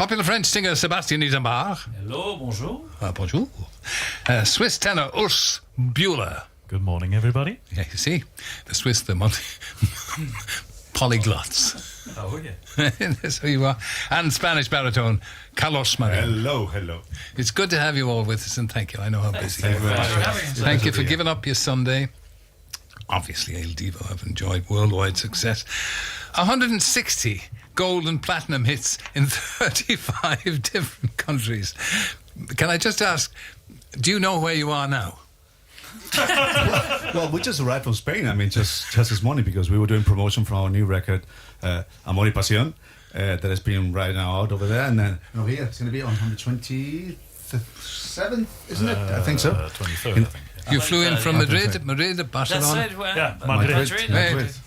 Popular French singer Sébastien Isenbach. Hello, bonjour. Bonjour. Swiss tenor Urs Bueller. Good morning, everybody. Yeah, you see, the Swiss, the polyglots. Oh, yeah. That's who you are. And Spanish baritone Carlos Marin. Hello. It's good to have you all with us, and thank you. I know how busy you are. Thanks. Thank you for giving up your Sunday. Obviously, El Divo have enjoyed worldwide success. 160 gold and platinum hits in 35 different countries. Can I just ask, do you know where you are now? Well, we just arrived from Spain. I mean, just this morning, because we were doing promotion for our new record, Amor y Pasión, that has been right now out over there, and then over here it's going to be on 127th, isn't it? I think so. 23rd, I think. You flew in from Madrid, Barcelona. That's it. Yeah, Madrid.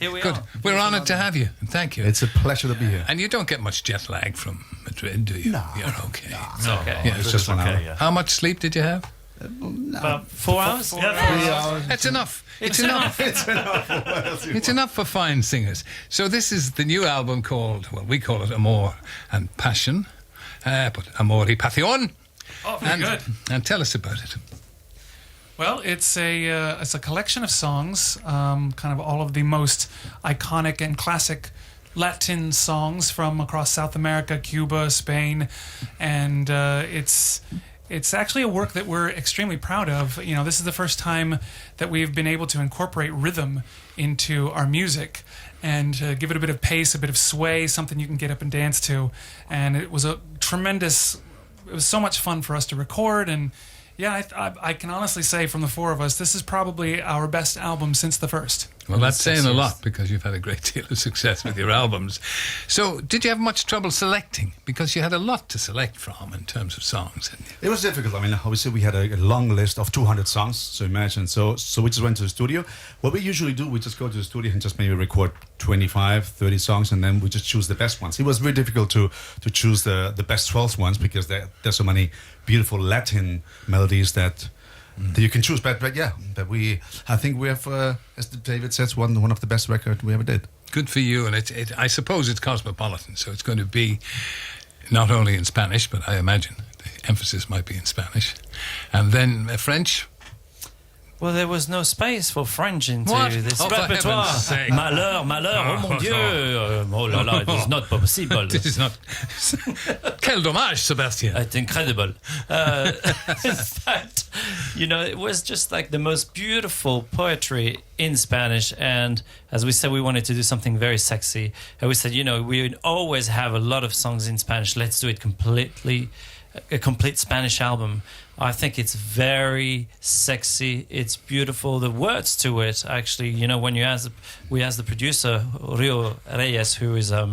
Here we Good. are. We're honoured to have you. Thank you. It's a pleasure to be here. And you don't get much jet lag from Madrid, do you? No. You're okay. It's okay. Yeah, It's just 1 hour. Yeah. How much sleep did you have? About 4 hours? 4 hours. That's enough. It's enough. It's enough for fine singers. So this is the new album called, well, we call it Amor and Passion, but Amor y Pasión. Oh, very good. And tell us about it. Well, it's a collection of songs, kind of all of the most iconic and classic Latin songs from across South America, Cuba, Spain, and it's actually a work that we're extremely proud of. You know, this is the first time that we've been able to incorporate rhythm into our music and give it a bit of pace, a bit of sway, something you can get up and dance to. And it was it was so much fun for us to record. And yeah, I can honestly say from the four of us, this is probably our best album since the first. Well, that's saying a lot, because you've had a great deal of success with your albums. So, did you have much trouble selecting? Because you had a lot to select from in terms of songs, hadn't you? It was difficult. I mean, obviously we had a long list of 200 songs, so imagine. So we just went to the studio. What we usually do, we just go to the studio and just maybe record 25, 30 songs, and then we just choose the best ones. It was very difficult to choose the best 12 ones, because there's so many beautiful Latin melodies that you can choose. But I think we have, as David says, one of the best records we ever did. Good for you, and I suppose it's cosmopolitan, so it's going to be not only in Spanish, but I imagine the emphasis might be in Spanish. And then French. Well, there was no space for French into What? this Oh, for repertoire. heaven's sake. Malheur, oh mon Dieu. Oh là là, it is not possible. This is not... Quel dommage, Sébastien. It's incredible. In fact, you know, it was just like the most beautiful poetry in Spanish. And as we said, we wanted to do something very sexy. And we said, you know, we would always have a lot of songs in Spanish. Let's do it a complete Spanish album. I think it's very sexy. It's beautiful. The words to it, actually, you know, when we asked the producer, Rio Reyes, who is a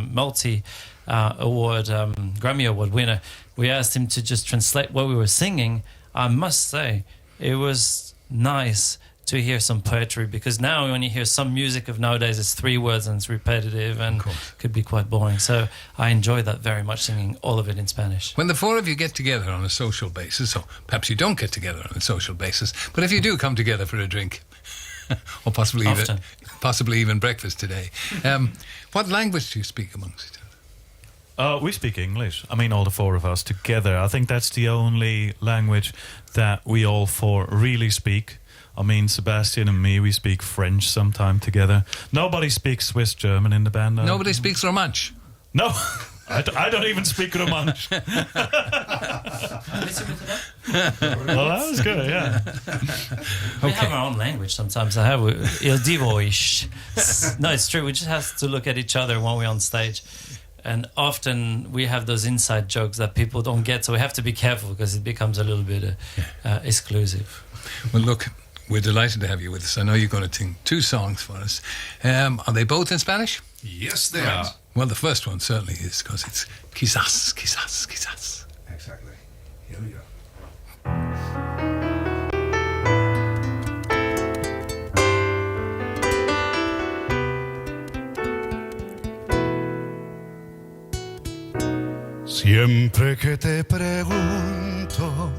Grammy Award winner, we asked him to just translate what we were singing. I must say, it was nice to hear some poetry, because now when you hear some music of nowadays, it's 3 words and it's repetitive and could be quite boring. So I enjoy that very much, singing all of it in Spanish. When the four of you get together on a social basis, or perhaps you don't get together on a social basis, but if you do come together for a drink, or possibly even breakfast today, what language do you speak amongst each other? We speak English. I mean, all the four of us together. I think that's the only language that we all four really speak. I mean, Sebastian and me, we speak French sometime together. Nobody speaks Swiss German in the band. Nobody speaks Romansh? No, I don't even speak Romansh. Well, that was good, yeah. We have our own language sometimes. I have Il Divo-ish. No, it's true. We just have to look at each other when we're on stage. And often we have those inside jokes that people don't get, so we have to be careful, because it becomes a little bit exclusive. Well, look, we're delighted to have you with us. I know you're going to sing 2 songs for us. Are they both in Spanish? Yes, they are. Well, the first one certainly is, because it's quizás, quizás, quizás. Exactly. Here we go. Siempre que te pregunto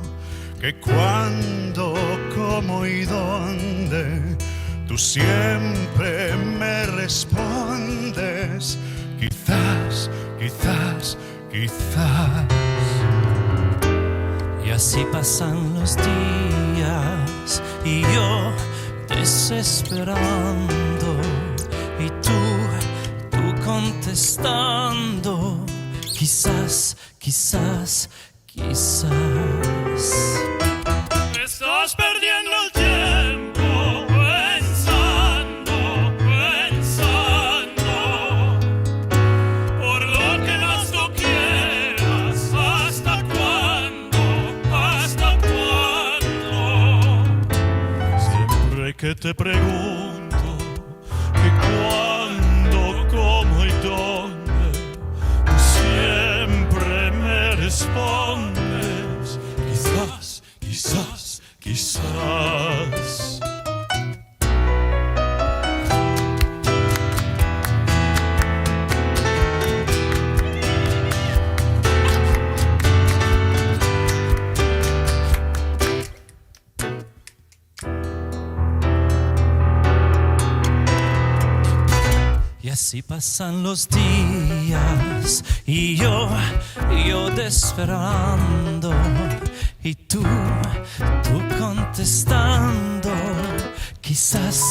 que cuándo, cómo y dónde, tú siempre me respondes, quizás, quizás, quizás. así pasan los días y yo desesperando y tú contestando, quizás, quizás, quizás. Estás perdiendo el tiempo pensando, pensando, por lo que más tú quieras, hasta cuándo, hasta cuándo. Siempre que te pregunto que cuándo, cómo y dónde, tú siempre me respondes, quizás, quizás, quizás. Y así pasan los días y yo desesperando y tú contestando, quizás,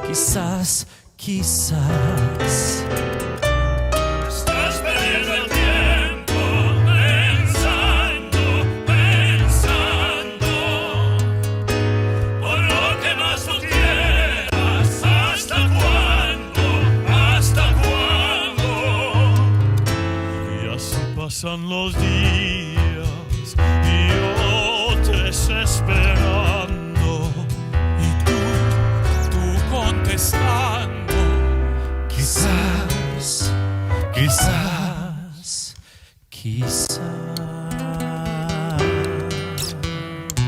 quizás, quizás. Estás perdiendo el tiempo pensando, pensando, por lo que más tú quieras, hasta cuándo, hasta cuándo. Y así pasan los días y yo desesperando y tú contestando, quizás, quizás, quizás,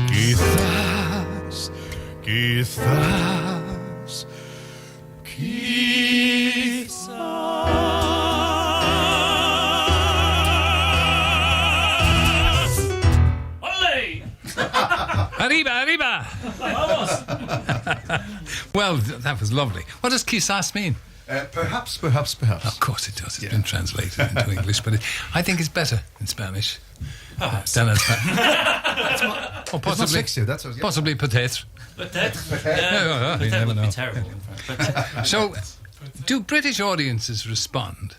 quizás, quizás, quizás. Arriba, arriba! Well, that was lovely. What does quizás mean? Perhaps. Of course it does. It's been translated into English, but I think it's better in Spanish than in Spanish. Or It's not sexy, that's what, yeah. possibly peut-être. Peut-être. Yeah, you never Peut-être would know. be terrible. But So, do British audiences respond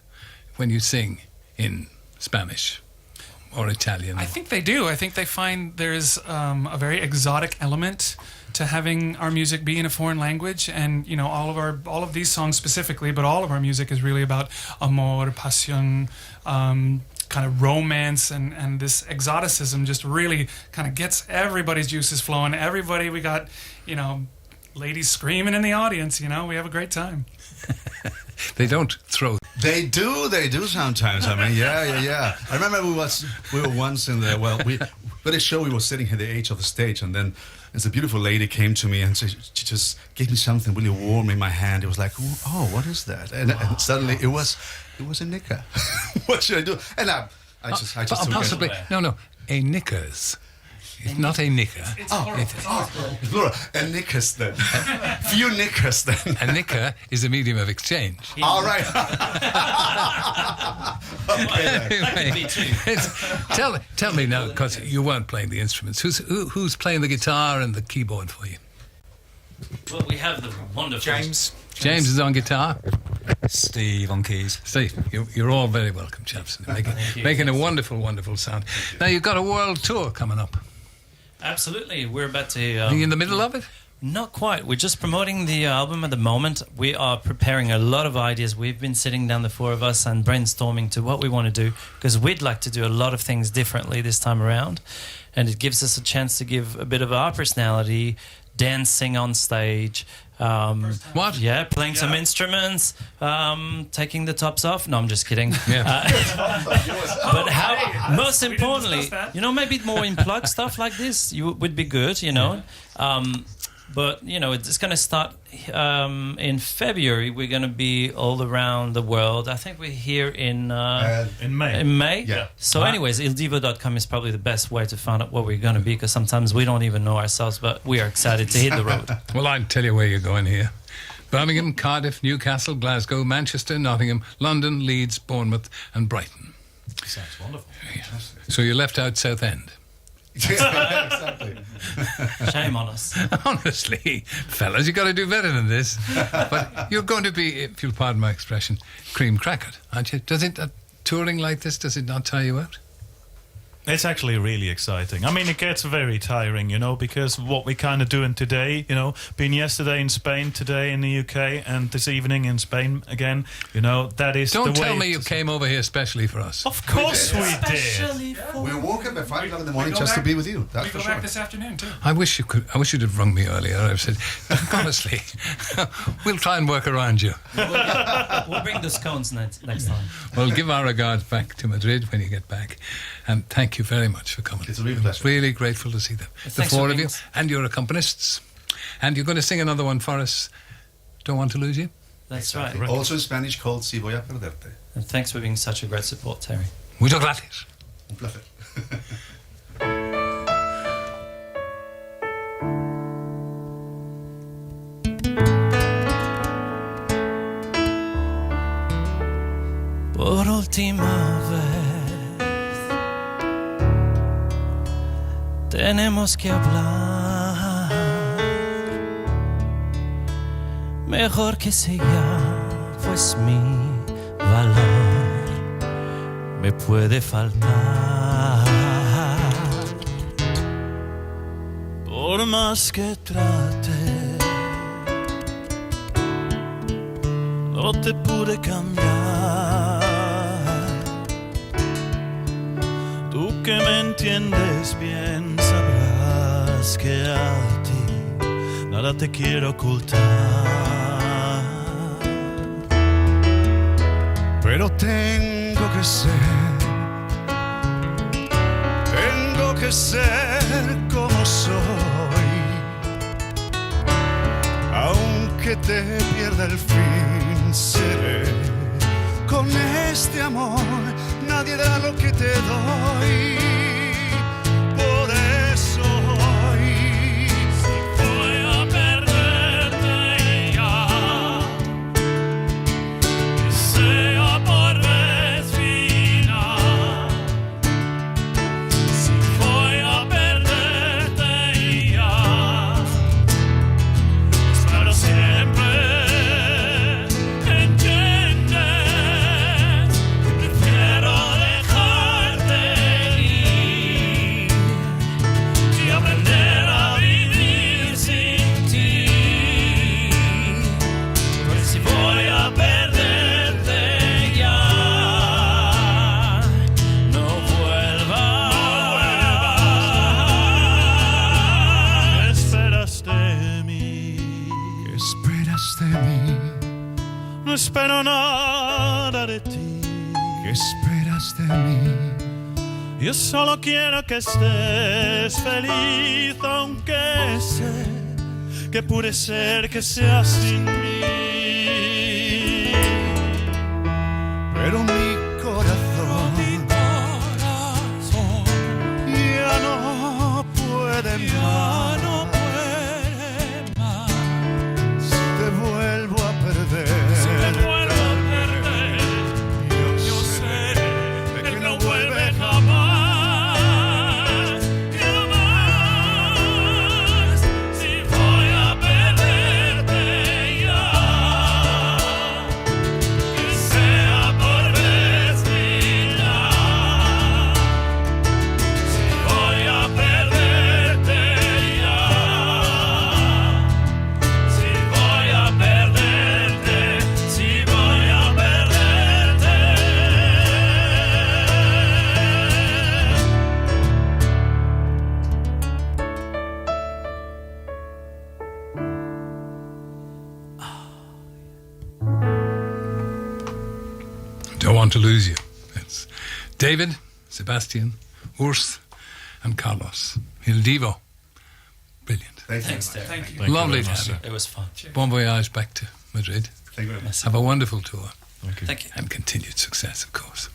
when you sing in Spanish or Italian? I think they do. I think they find there's a very exotic element to having our music be in a foreign language, and you know, all of these songs specifically, but all of our music is really about amor, pasión, kind of romance, and this exoticism just really kind of gets everybody's juices flowing. Everybody, we got, you know, ladies screaming in the audience. You know, we have a great time. They don't throw. They do sometimes. I mean, yeah. I remember we were once in the but a show. We were sitting at the edge of the stage, and then this beautiful lady came to me and she just gave me something really warm in my hand. It was like, oh, what is that? And suddenly it was a knicker. What should I do? And I just took possibly it. no, a knickers. It's not a knicker. It's horrible. Plural. A knickers then. Few knickers then. A knicker is a medium of exchange. All right. Anyway, tell me now, because you weren't playing the instruments. Who's playing the guitar and the keyboard for you? well, we have the wonderful James James is on guitar. Steve on keys. Steve, you're all very welcome, chaps. Making a wonderful, wonderful sound. Now, you've got a world tour coming up. Absolutely, we're about to. Are you in the middle of it? Not quite. We're just promoting the album at the moment. We are preparing a lot of ideas. We've been sitting down, the four of us, and brainstorming to what we want to do, because we'd like to do a lot of things differently this time around. And it gives us a chance to give a bit of our personality, dancing on stage. What? Yeah, playing some instruments, taking the tops off. No, I'm just kidding. Yeah. But how? Most We didn't importantly, discuss that. maybe more unplugged stuff like this would be good. But it's going to start in February. We're going to be all around the world. I think we're here in May. In May. Yeah. So, anyways, ildivo.com is probably the best way to find out where we're going to be, because sometimes we don't even know ourselves, but we are excited to hit the road. Well, I'll tell you where you're going here. Birmingham, Cardiff, Newcastle, Glasgow, Manchester, Nottingham, London, Leeds, Bournemouth and Brighton. Sounds wonderful. So you left out Southend. Exactly. Shame on us. Honestly, fellas, you got to do better than this. But you're going to be, if you'll pardon my expression, cream crackered, aren't you? Does it, touring like this, does it not tire you out? It's actually really exciting. I mean, it gets very tiring, you know, because what we're kind of doing today, you know, being yesterday in Spain, today in the UK, and this evening in Spain again, you know, that is Don't the way tell me you came over here specially for us. Of course we did. We woke up at 5 o'clock in the morning just to be with you. That's We for go sure. back this afternoon too. I wish you'd have rung me earlier. I've said, honestly, we'll try and work around you. We'll bring the scones next time. Well, give our regards back to Madrid when you get back. And thank you very much for coming. It's a real pleasure. Really grateful to see them. The Thanks four for of you being- and your accompanists. And you're going to sing another one for us. Don't want to lose you. That's right. Also in Spanish called Si voy a perderte. And thanks for being such a great support, Terry. Muchas gracias. Un placer. Por última vez tenemos que hablar. Mejor que sea, pues mi valor me puede faltar. Por más que trate, no te pude cambiar. Tú que me entiendes bien sabrás que a ti nada te quiero ocultar. Pero tengo que ser como soy. Aunque te pierda el fin, seré con este amor. Nadie da lo que te doy. Por eso hoy Voy a perderte ya, que sea por vez final. Si voy a perderte ya, espero siempre entiendes. Prefiero dejarte ir y aprender a vivir sin ti. Pues si voy a perderte ya, no vuelvas. ¿Qué esperas de mí? ¿qué esperas de mí? No espero nada de ti. ¿Qué esperas de mí? Yo solo quiero que estés feliz, aunque sé que puede ser que seas sin mí. Pero mi corazón ya no puede más. Si te vuelvo a perder, yo sé de que no vuelve jamás. Quiero más. Si voy a perderte ya, que sea por vez final. Si voy a perderte ya, si voy a perderte, si voy a perderte. Don't want to lose you. It's David, Sebastian, Urs, and Carlos. Il Divo. Brilliant. Thanks, Terry. Thank you. Thank you Lovely very to much. have you. It was fun. Bon voyage back to Madrid. Thank you very much. Have a wonderful tour Thank you. Thank you. and continued success, of course.